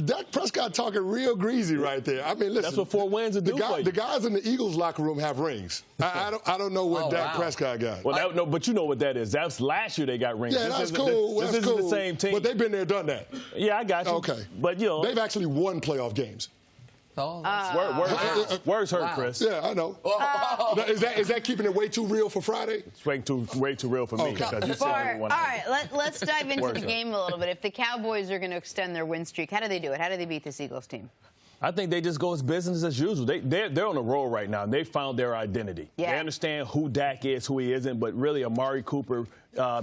Dak Prescott talking real greasy right there. I mean, listen. That's what 4 wins would do for you. The guys in the Eagles locker room have rings. I don't know what Dak Prescott got. Well, no, but you know what that is. That's last year they got rings. Yeah, that's cool. This isn't the same team. But they've been there, done that. Yeah, I got you. Okay. But, you know. They've actually won playoff games. Words hurt, Chris. Yeah, I know. Is that keeping it way too real for Friday? It's way too real for me. Okay. All right, let's dive into the game a little bit. If the Cowboys are going to extend their win streak, how do they do it? How do they beat this Eagles team? I think they just go as business as usual. They're on a roll right now. They found their identity. Yeah. They understand who Dak is, who he isn't, but really Amari Cooper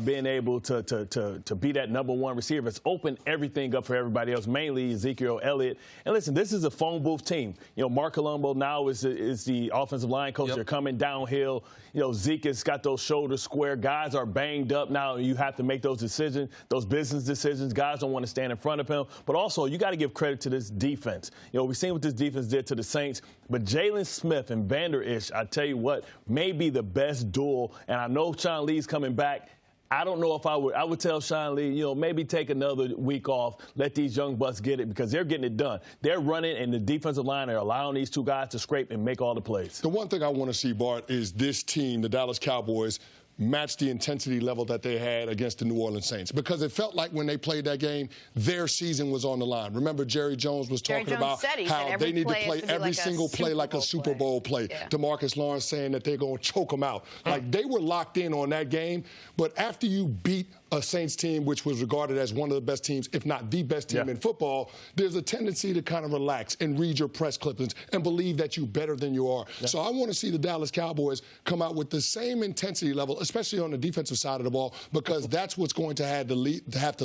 being able to be that number one receiver has opened everything up for everybody else, mainly Ezekiel Elliott. And listen, this is a phone booth team. You know, Mark Colombo now is the offensive line coach. Yep. They're coming downhill. You know, Zeke has got those shoulders square. Guys are banged up now. You have to make those decisions, those business decisions. Guys don't want to stand in front of him. But also, you got to give credit to this defense. You know, we've seen what this defense did to the Saints. But Jalen Smith and Vander Esch, I tell you what, may be the best duel. And I know Sean Lee's coming back. I don't know if I would tell Sean Lee, you know, maybe take another week off, let these young bucks get it, because they're getting it done. They're running, and the defensive line are allowing these two guys to scrape and make all the plays. The one thing I want to see, Bart, is this team, the Dallas Cowboys, match the intensity level that they had against the New Orleans Saints, because it felt like when they played that game, their season was on the line. Remember, Jerry Jones was talking about how they need to play every single play like a Super Bowl play. Yeah. DeMarcus Lawrence saying that they're going to choke them out. Like, they were locked in on that game, but after you beat a Saints team, which was regarded as one of the best teams, if not the best team in football, there's a tendency to kind of relax and read your press clippings and believe that you're better than you are. So I want to see the Dallas Cowboys come out with the same intensity level, especially on the defensive side of the ball, because that's what's going to have to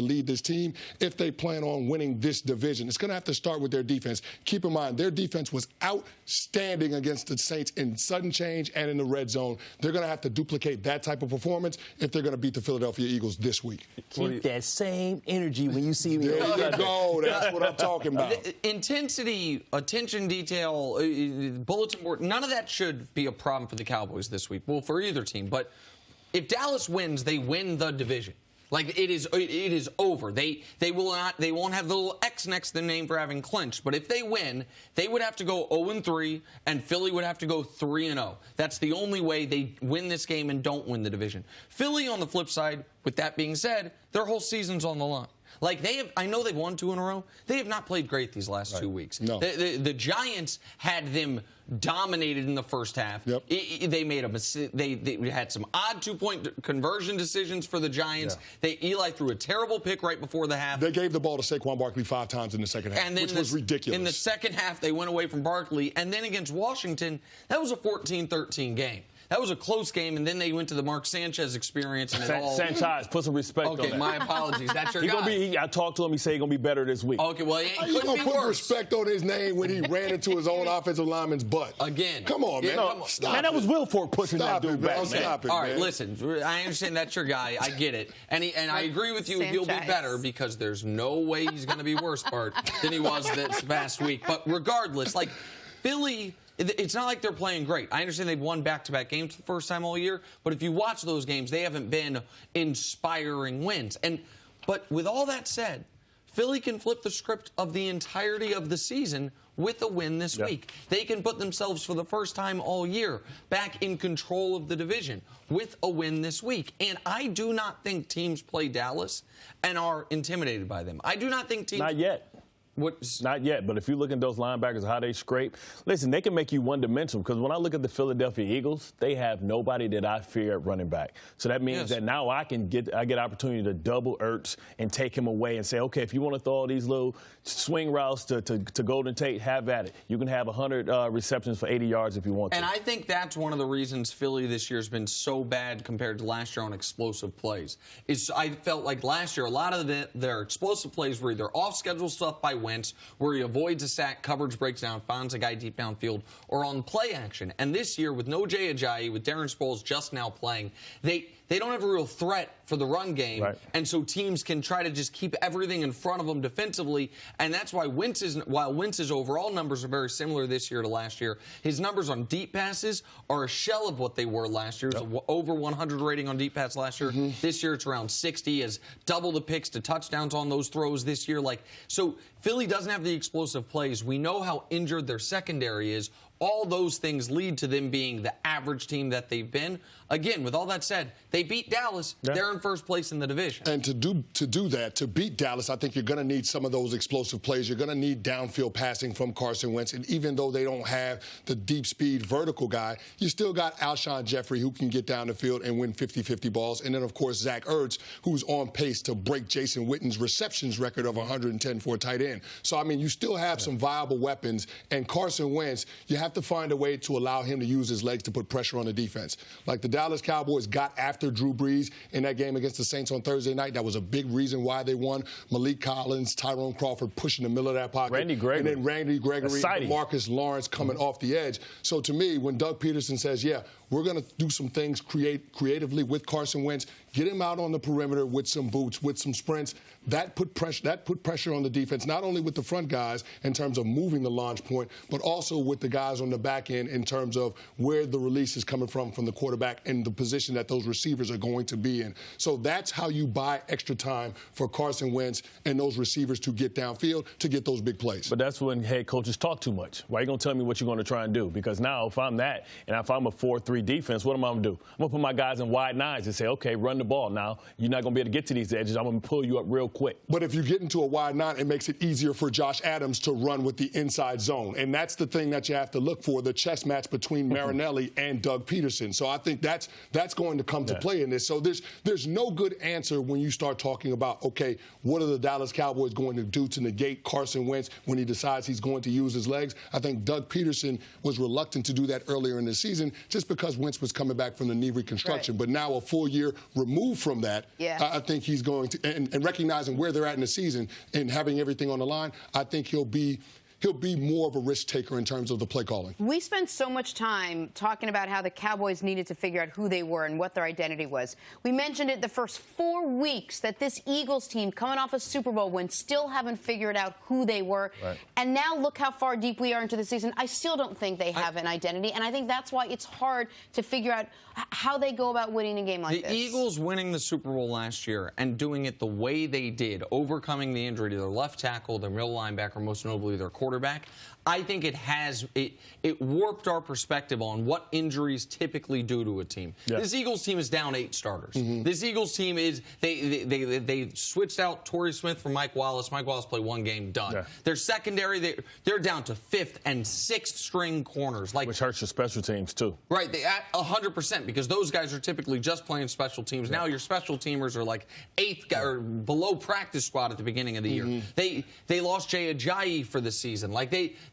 lead this team if they plan on winning this division. It's going to have to start with their defense. Keep in mind, their defense was outstanding against the Saints in sudden change and in the red zone. They're going to have to duplicate that type of performance if they're going to beat the Philadelphia Eagles this week. Keep that same energy when you see me. There you go. That's what I'm talking about. Intensity, attention detail, bulletin board, none of that should be a problem for the Cowboys this week. Well, for either team. But if Dallas wins, they win the division. Like, it is over. They won't have the little X next to the name for having clinched. But if they win, they would have to go 0-3, and Philly would have to go 3-0. That's the only way they win this game and don't win the division. Philly, on the flip side, with that being said, their whole season's on the line. Like, I know they've won 2 in a row. They have not played great these last 2 weeks. No. The Giants had them dominated in the first half. Yep. They made they had some odd 2-point conversion decisions for the Giants. Yeah. Eli threw a terrible pick right before the half. They gave the ball to Saquon Barkley 5 times in the second half, which was ridiculous. In the second half, they went away from Barkley. And then against Washington, that was a 14-13 game. That was a close game, and then they went to the Mark Sanchez experience. And Sanchez, put some respect on that. Okay, my apologies. That's your guy. I talked to him. He said he's going to be better this week. Okay, well, he couldn't be put respect on his name when he ran into his own offensive lineman's butt? Again. Come on, man. Stop man, that was Will Ford pushing that dude back, man. Stop it, All right, listen. I understand that's your guy. I get it. And I agree with you. He'll be better, because there's no way he's going to be worse, Bart, than he was this past week. But regardless, like, Philly, it's not like they're playing great. I understand they've won back-to-back games for the first time all year, but if you watch those games, they haven't been inspiring wins. But with all that said, Philly can flip the script of the entirety of the season with a win this week. They can put themselves for the first time all year back in control of the division with a win this week. And I do not think teams play Dallas and are intimidated by them. I do not think teams... Not yet. Not yet, but if you look at those linebackers, how they scrape, listen, they can make you one-dimensional, because when I look at the Philadelphia Eagles, they have nobody that I fear at running back. So that means that now I get opportunity to double Ertz and take him away and say, okay, if you want to throw all these little swing routes to Golden Tate, have at it. You can have 100 receptions for 80 yards if you want to. And I think that's one of the reasons Philly this year has been so bad compared to last year on explosive plays. I felt like last year a lot of their explosive plays were either off-schedule stuff by Wentz, where he avoids a sack, coverage breaks down, finds a guy deep downfield, or on play action. And this year, with no Jay Ajayi, with Darren Sproles just now playing, they they don't have a real threat for the run game. Right. And so teams can try to just keep everything in front of them defensively. And that's why while Wentz's overall numbers are very similar this year to last year, his numbers on deep passes are a shell of what they were last year. It was over 100 rating on deep pass last year. This year it's around 60, as double the picks to touchdowns on those throws this year. So Philly doesn't have the explosive plays. We know how injured their secondary is. All those things lead to them being the average team that they've been. Again, with all that said, they beat Dallas. Yeah. They're in first place in the division. And to do that, to beat Dallas, I think you're going to need some of those explosive plays. You're going to need downfield passing from Carson Wentz. And even though they don't have the deep speed vertical guy, you still got Alshon Jeffrey, who can get down the field and win 50-50 balls. And then, of course, Zach Ertz, who's on pace to break Jason Witten's receptions record of 110 for a tight end. So, I mean, you still have some viable weapons. And Carson Wentz, you have to find a way to allow him to use his legs to put pressure on the defense. Like the Dallas Cowboys got after Drew Brees in that game against the Saints on Thursday night. That was a big reason why they won. Malik Collins, Tyrone Crawford pushing the middle of that pocket. Randy Gregory. And then Randy Gregory, Marcus Lawrence coming off the edge. So to me, when Doug Peterson says, yeah, we're going to do some things creatively with Carson Wentz, get him out on the perimeter with some boots, with some sprints, that put pressure on the defense, not only with the front guys in terms of moving the launch point, but also with the guys on the back end in terms of where the release is coming from the quarterback and the position that those receivers are going to be in. So that's how you buy extra time for Carson Wentz and those receivers to get downfield to get those big plays. But that's when head coaches talk too much. Why are you going to tell me what you're going to try and do? Because now if I'm that and if I'm a 4-3 defense, what am I going to do? I'm going to put my guys in wide nines and say, okay, run the ball. Now, you're not going to be able to get to these edges. I'm going to pull you up real quick. But if you get into a wide nine, it makes it easier for Josh Adams to run with the inside zone. And that's the thing that you have to look for, the chess match between Marinelli and Doug Peterson. So I think that's going to come to play in this. So there's no good answer when you start talking about, okay, what are the Dallas Cowboys going to do to negate Carson Wentz when he decides he's going to use his legs? I think Doug Peterson was reluctant to do that earlier in the season just because Wentz was coming back from the knee reconstruction. Right. But now a full year removed from that, I think he's going to, and recognizing where they're at in the season and having everything on the line, I think he'll be more of a risk taker in terms of the play calling. We spent so much time talking about how the Cowboys needed to figure out who they were and what their identity was. We mentioned it the first 4 weeks that this Eagles team coming off a Super Bowl win still haven't figured out who they were. Right. And now look how far deep we are into the season. I still don't think they have an identity, and I think that's why it's hard to figure out how they go about winning a game like this. The Eagles winning the Super Bowl last year and doing it the way they did, overcoming the injury to their left tackle, their middle linebacker, most notably their quarterback, I think it warped our perspective on what injuries typically do to a team. Yeah. This Eagles team is down 8 starters. This Eagles team is they switched out Torrey Smith for Mike Wallace. Mike Wallace played 1 game, done. Yeah. Their secondary, they're down to 5th and 6th string corners, which hurts your special teams too. Right, 100%, because those guys are typically just playing special teams. Now your special teamers are like 8th guy or below practice squad at the beginning of the year. They lost Jay Ajayi for the season.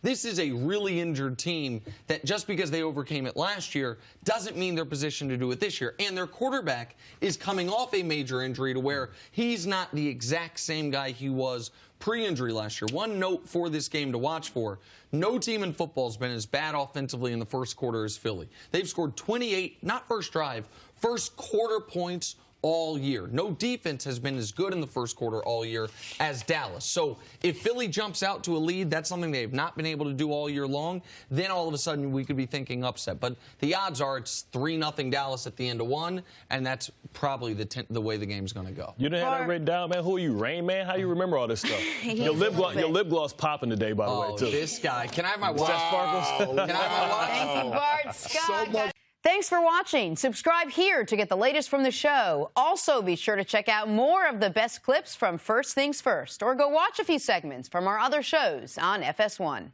This is a really injured team that just because they overcame it last year doesn't mean they're positioned to do it this year. And their quarterback is coming off a major injury to where he's not the exact same guy he was pre-injury last year. One note for this game to watch for, no team in football has been as bad offensively in the first quarter as Philly. They've scored 28, not first drive, first quarter points all year. No defense has been as good in the first quarter all year as Dallas. So if Philly jumps out to a lead, that's something they've not been able to do all year long, then all of a sudden we could be thinking upset. But the odds are it's 3-0 Dallas at the end of 1, and that's probably the way the game's going to go. You didn't have that written down, man? Who are you, Rain Man? How you remember all this stuff? your lip gloss popping today, by the way, too. This guy. Can I have my watch? Sparkles? Can I have my watch? Thank you, Bart Scott. So much. Thanks for watching. Subscribe here to get the latest from the show. Also, be sure to check out more of the best clips from First Things First, or go watch a few segments from our other shows on FS1.